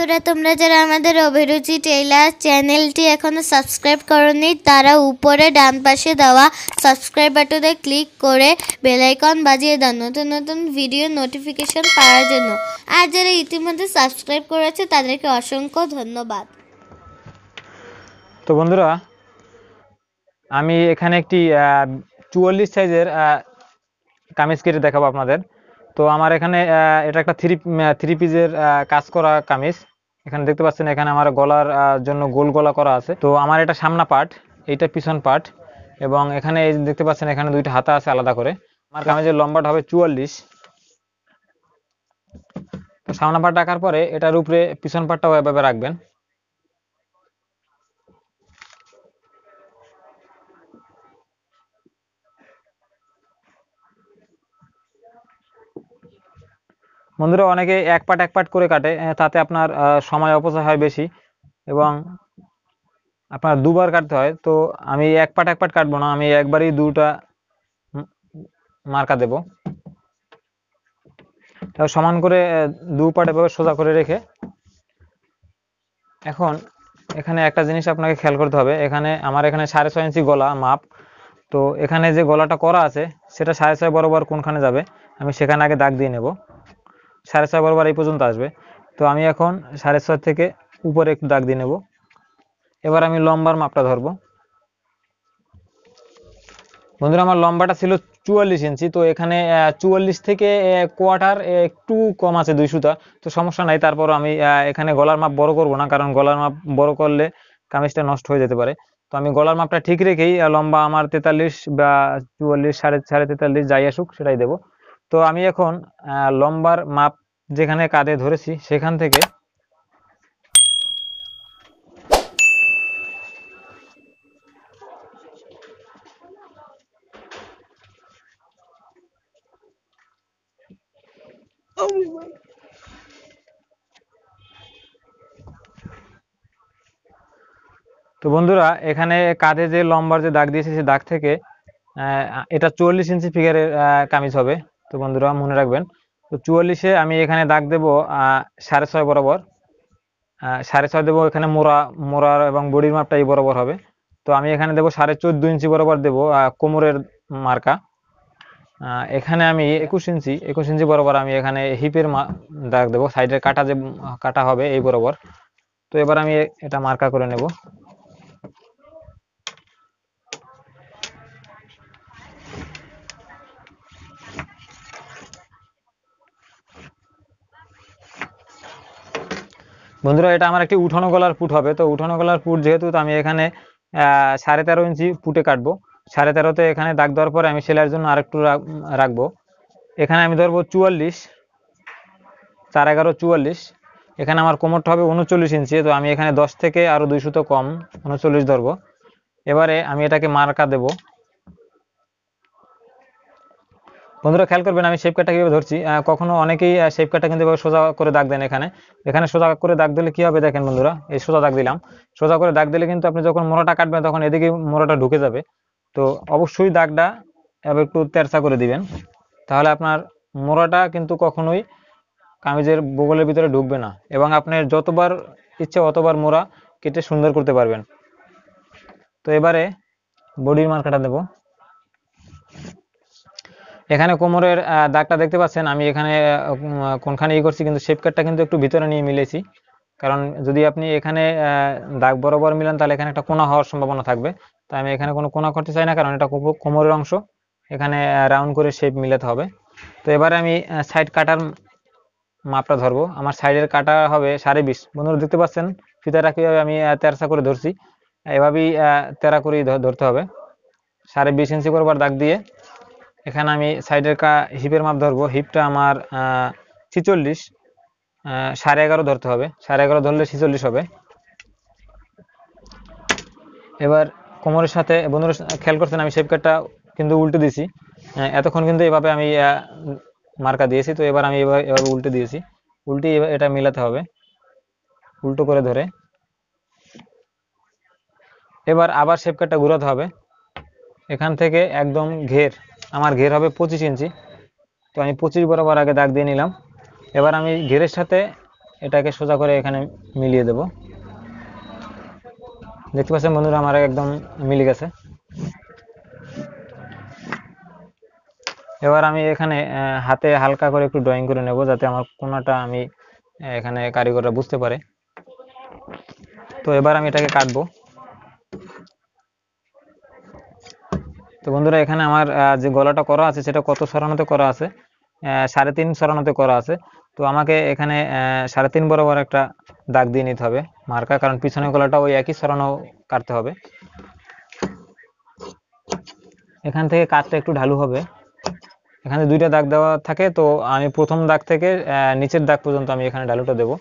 বন্ধুরা, তোমরা যারা আমাদের অভিরুচি টেইলার চ্যানেলটি এখনো সাবস্ক্রাইব করোনি তারা উপরে ডান পাশে দেওয়া সাবস্ক্রাইব বাটনে ক্লিক করে বেল আইকন বাজিয়ে দাও নতুন নতুন ভিডিও নোটিফিকেশন পাওয়ার জন্য। আর যারা ইতিমধ্যে সাবস্ক্রাইব করেছে তাদেরকে অসংখ্য ধন্যবাদ। তো বন্ধুরা, আমি এখানে একটি 44 সাইজের কামিজ কেটে দেখাবো আপনাদের। তো আমার এখানে এটা একটা থ্রি পিসের কাজ করা কামিজ। এখানে দেখতে পাচ্ছেন, এখানে আমার গলার জন্য গোল গলা করা আছে। তো আমার এটা সামনা পার্ট, এইটা পিছন পার্ট, এবং এখানে দেখতে পাচ্ছেন এখানে দুইটা হাতা আছে আলাদা করে। আমার কামিজের লম্বাটা হবে 44। তো সামনা পার্ট রাখার পরে এটার উপরে পিছন পার্টটাও এভাবে রাখবেন। বন্ধুরা, অনেকে এক পার্ট করে কাটে, তাতে আপনার সময় অপচয় হয় বেশি এবং আপনার দুবার কাটতে হয়। তো আমি এক পার্ট কাটবো না, আমি একবারই দুটা মার্কা দেব। তাও সমান করে দু পার্ট এভাবে সোজা করে রেখে, এখন এখানে একটা জিনিস আপনাকে খেয়াল করতে হবে। আমার এখানে 6.5 ইঞ্চি গলা মাপ। তো এখানে যে গলাটা করা আছে সেটা 6.5 বরাবর কোনখানে যাবে আমি সেখানে আগে দাগ দিয়ে নেব। 6.5 বরাবর এই পর্যন্ত আসবে। তো আমি এখন 6.5 থেকে উপরে একটু দাগ দিয়ে নেব। এবার আমি লম্বার মাপটা ধরবো। বন্ধুরা, আমার লম্বাটা ছিল 44 ইঞ্চি। তো এখানে 44 থেকে কোয়ার্টার একটু কম আছে 2 সুতা। তো সমস্যা নাই, তারপর আমি এখানে গলার মাপ বড় করব না, কারণ গলার মাপ বড় করলে কামিজটা নষ্ট হয়ে যেতে পারে। তো আমি গলার মাপটা ঠিক রেখেই লম্বা আমার 43 বা 44 সাড়ে 43 যাই আসুক সেটাই দেব। তো আমি এখন লম্বার মাপ যেখানে কাঁধে ধরেছি সেখান থেকে তো বন্ধুরা, এখানে কাঁধে যে লম্বার যে দাগ দিয়েছি সেই দাগ থেকে এটা 44 ইঞ্চি ফিগারের কামিজ হবে। তো বন্ধুরা মনে রাখবেন, তো 44-এ আমি এখানে দাগ দেব 6.5 বরাবর। 6.5 দেবো এখানে মোড়ার এবং বডির মাপটা এই বরাবর হবে। তো আমি এখানে দেবো 14.5 ইঞ্চি বরাবর দেবো কোমরের মার্কা। এখানে আমি 21 ইঞ্চি বরাবর আমি এখানে হিপের দাগ দেবো, সাইডের কাটা যে কাটা হবে এই বরাবর। তো এবার আমি এটা মার্কা করে নেব। বন্ধুরা, এটা আমার একটি উঠানো গলার পুট হবে। তো উঠানো গলার পুট যেহেতু, তো আমি এখানে 13.5 ইঞ্চি পুটে কাটবো। 13.5-তে এখানে দাগ দেওয়ার পরে আমি সেলাইয়ের জন্য আরেকটু রাখবো। এখানে আমি ধরবো 44, 4.11 44। এখানে আমার কোমরটা হবে 39 ইঞ্চি। তো আমি এখানে 10 থেকে আরো 2 সুতো কম 39 ধরবো। এবারে আমি এটাকে মার্কা দেব। বন্ধুরা খেয়াল করবেন আমি শেপ কাটটা কিভাবে ধরছি। কখনো অনেকেই শেপ কাটটা কিন্তু সোজা করে দাগ দেন। এখানে সোজা করে দাগ দিলে কি হবে দেখেন বন্ধুরা, এই সোজা দাগ দিলাম। সোজা করে দাগ দিলে কিন্তু আপনি যখন মোড়াটা কাটবেন তখন এদিকে মোড়াটা ঢুকে যাবে। তো অবশ্যই দাগটা এবার একটু তেরচা করে দিবেন, তাহলে আপনার মোড়াটা কিন্তু কখনোই কামিজের বগলের ভিতরে ঢুকবে না, এবং আপনার যতবার ইচ্ছে অতবার মোড়া কেটে সুন্দর করতে পারবেন। তো এবারে বডির মার্কাটা দেব। এখানে কোমরের দাগটা দেখতে পাচ্ছেন, আমি এখানে কোনখানে করছি, কিন্তু শেপ কাটটা কিন্তু একটু ভিতরে নিয়ে মিলেছি। কারণ যদি আপনি এখানে দাগ বরাবর মিলান তাহলে এখানে একটা কোনা হওয়ার সম্ভাবনা থাকবে। তাই আমি এখানে কোনো কোনা করতে চাই না, কারণ এটা কোমরের অংশ, এখানে রাউন্ড করে শেপ মিলাতে হবে। তো এবারে আমি সাইড কাটার মাপটা ধরবো। আমার সাইডের কাটা হবে 20.5। বন্ধুরা দেখতে পাচ্ছেন ফিতাটা কিভাবে আমি তেরচা করে ধরছি, এভাবেই তেরা করেই ধরতে হবে। 20.5 ইঞ্চি বরাবর দাগ দিয়ে এখানে আমি সাইডের হিপের মাপ ধরবো। হিপটা আমার 46, 11.5 ধরতে হবে। 11.5 ধরলে 46 হবে। এবার কোমরের সাথে বন্ধুরা খেয়াল করছেন আমি শেপ কাটটা কিন্তু উল্টে দিয়েছি। এতক্ষণ কিন্তু এভাবে আমি মার্কা দিয়েছি। তো এবার আমি এভাবে উল্টে দিয়েছি। উল্টে এটা মিলাতে হবে উল্টো করে ধরে। এবার আবার শেপ কাটটা ঘোরাতে হবে। এখান থেকে একদম আমার ঘের হবে 25 ইঞ্চি। তো আমি 25 বরাবর আগে দাগ দিয়ে নিলাম। এবার আমি ঘেরের সাথে এটাকে সোজা করে এখানে মিলিয়ে দেব। দেখতে পাচ্ছেন বন্ধুরা আমার একদম মিলে গেছে। এবার আমি এখানে হাতে হালকা করে একটু ড্রয়িং করে নেব, যাতে আমার কোণাটা আমি এখানে কারিগররা বুঝতে পারে। তো এবার আমি এটাকে কাটবো। তো বন্ধুরা এখানে আমার যে গলাটা করা আছে সেটা কত সরানোতে করা আছে, 3.5 সরানোতে করা আছে। তো আমাকে এখানে 3.5 বরাবর একটা দাগ দিয়ে নিতে হবে মার্কা, কারণ পিছনের গলাটা ওই একই সরানো কাটতে হবে। এখান থেকে কাটটা একটু ঢালু হবে, এখানে 2টা দাগ দেওয়া থাকে, তো আমি প্রথম দাগ থেকে নিচের দাগ পর্যন্ত আমি এখানে ঢালুটা দেব।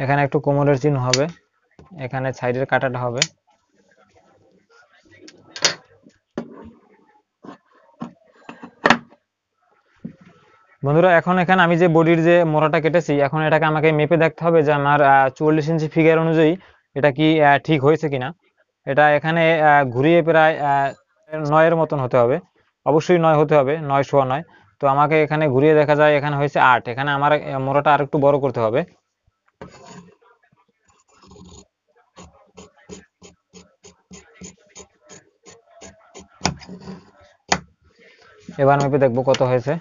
এখানে একটু কোমরের চিহ্ন হবে, এখানে সাইডের কাটাটা হবে। বন্ধুরা এখন এখানে আমি যে বডির যে মোড়াটা কেটেছি, এখন এটাকে আমাকে মেপে দেখতে হবে যে আমার 44 ইঞ্চি ফিগার অনুযায়ী এটা কি ঠিক হয়েছে কিনা। এটা এখানে ঘুরিয়ে প্রায় 9-এর মতন হতে হবে, অবশ্যই 9 হতে হবে, 9 = 9। তো আমাকে এখানে ঘুরিয়ে দেখা যায় এখানে হয়েছে 8। এখানে আমার মোড়াটা আর একটু বড় করতে হবে। এবার মেপে দেখবো কত হয়েছে।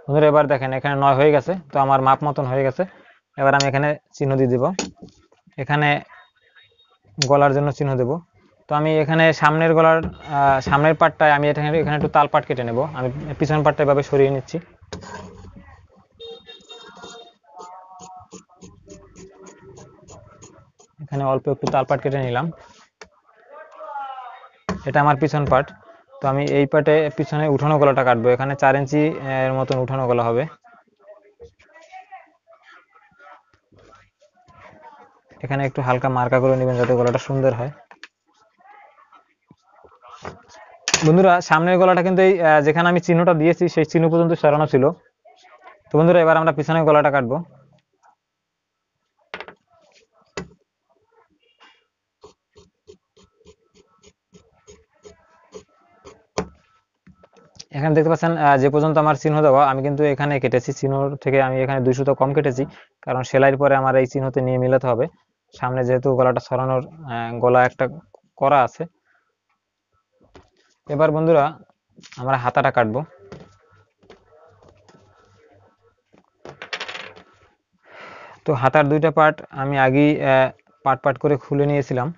বন্ধুরা এবার দেখেন এখানে 9 হয়ে গেছে, তো আমার মাপ মতন হয়ে গেছে। এবার আমি এখানে চিহ্ন দিয়ে দিব, এখানে গলার জন্য চিহ্ন দেব। তো আমি এখানে সামনের গলার সামনের পাটটায় আমি এখানে একটু তাল পাট কেটে নেব। আমি পিছনের পাটটা এভাবে সরিয়ে নিচ্ছি। এখানে অল্প একটু তাল পাট কেটে নিলাম, এটা আমার পিছন পাট। তো আমি এই পাটে পিছনে উঠানো গলাটা কাটবো, এখানে 4 ইঞ্চি এর মতন উঠানো গলা হবে। এখানে একটু হালকা মার্কা করে নেবেন যাতে গলাটা সুন্দর হয়। বন্ধুরা সামনের গলাটা কিন্তু এই যেখানে আমি চিহ্নটা দিয়েছি সেই চিহ্ন পর্যন্ত সরানো ছিল। তো বন্ধুরা এবার আমরা পিছনের গলাটা কাটবো। এখানে দেখতে পাচ্ছেন যে পর্যন্ত আমার চিহ্ন দেওয়া, আমি কিন্তু এখানে কেটেছি চিহ্ন থেকে, আমি এখানে 2 সুতো কম কেটেছি, কারণ সেলাইয়ের পরে আমার এই চিহ্নতে নিয়ে মিলাতে হবে। সামনে যেহেতু গলাটা সরানোর গলা একটা করা আছে। এবার বন্ধুরা আমরা হাতাটা কাটবো। তো হাতার 2টা পার্ট আমি আগেই পার্ট পার্ট করে খুলে নিয়েছিলাম,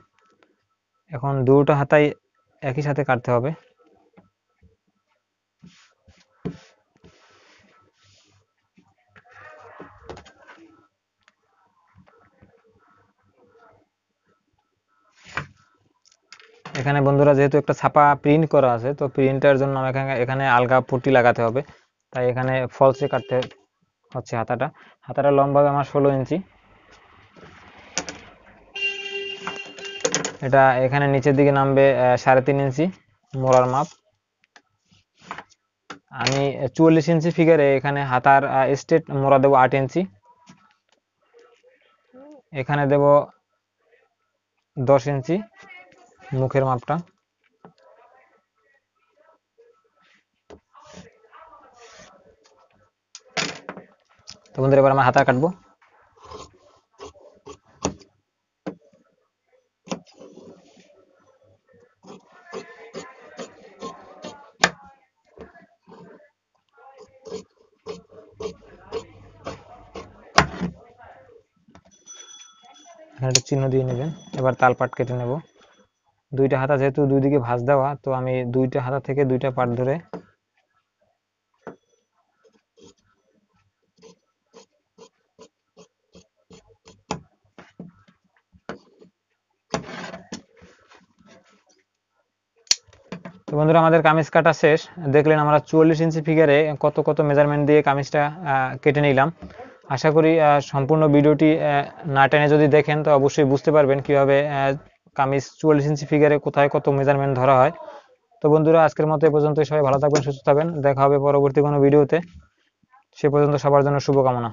এখন 2টা হাতাই একই সাথে কাটতে হবে। এখানে বন্ধুরা যেহেতু একটা ছাপা প্রিন্ট করা আছে, তো প্রিন্টের জন্য আমাকে এখানে আলগা পট্টি লাগাতে হবে, তাই এখানে ফলসে কাটতে হচ্ছে হাতাটা। হাতাটা লম্বা হবে আমার 16 ইঞ্চি। এটা এখানে নিচের দিকে নামবে 3.5 ইঞ্চি মোড়ার মাপ। আমি 44 ইঞ্চি ফিগারে এখানে হাতার স্ট্রেট মোড়া দেবো 8 ইঞ্চি, এখানে দেব 10 ইঞ্চি মুখের মাপটা। তো বন্ধুরা এবার আমার হাতা কাটবো। এখানে একটা চিহ্ন দিয়ে নেবেন। এবার তাল পাট কেটে নেব। 2টা হাতা যেহেতু 2 দিকে ভাঁজ দেওয়া, তো আমি 2টা হাতা থেকে 2টা পাট ধরে তো বন্ধুরা আমাদের কামিজ কাটা শেষ। দেখলেন আমরা 44 ইঞ্চি ফিগারে কত কত মেজারমেন্ট দিয়ে কামিজটা কেটে নিলাম। আশা করি সম্পূর্ণ ভিডিওটি না টেনে যদি দেখেন তো অবশ্যই বুঝতে পারবেন কিভাবে কামিজ 44 ইঞ্চি ফিগারে কোথায় কত মেজারমেন্ট ধরা হয়। তো বন্ধুরা আজকের মতো এ পর্যন্ত, সবাই ভালো থাকবেন, সুস্থ থাকবেন, দেখা হবে পরবর্তী কোনো ভিডিওতে। সে পর্যন্ত সবার জন্য শুভকামনা।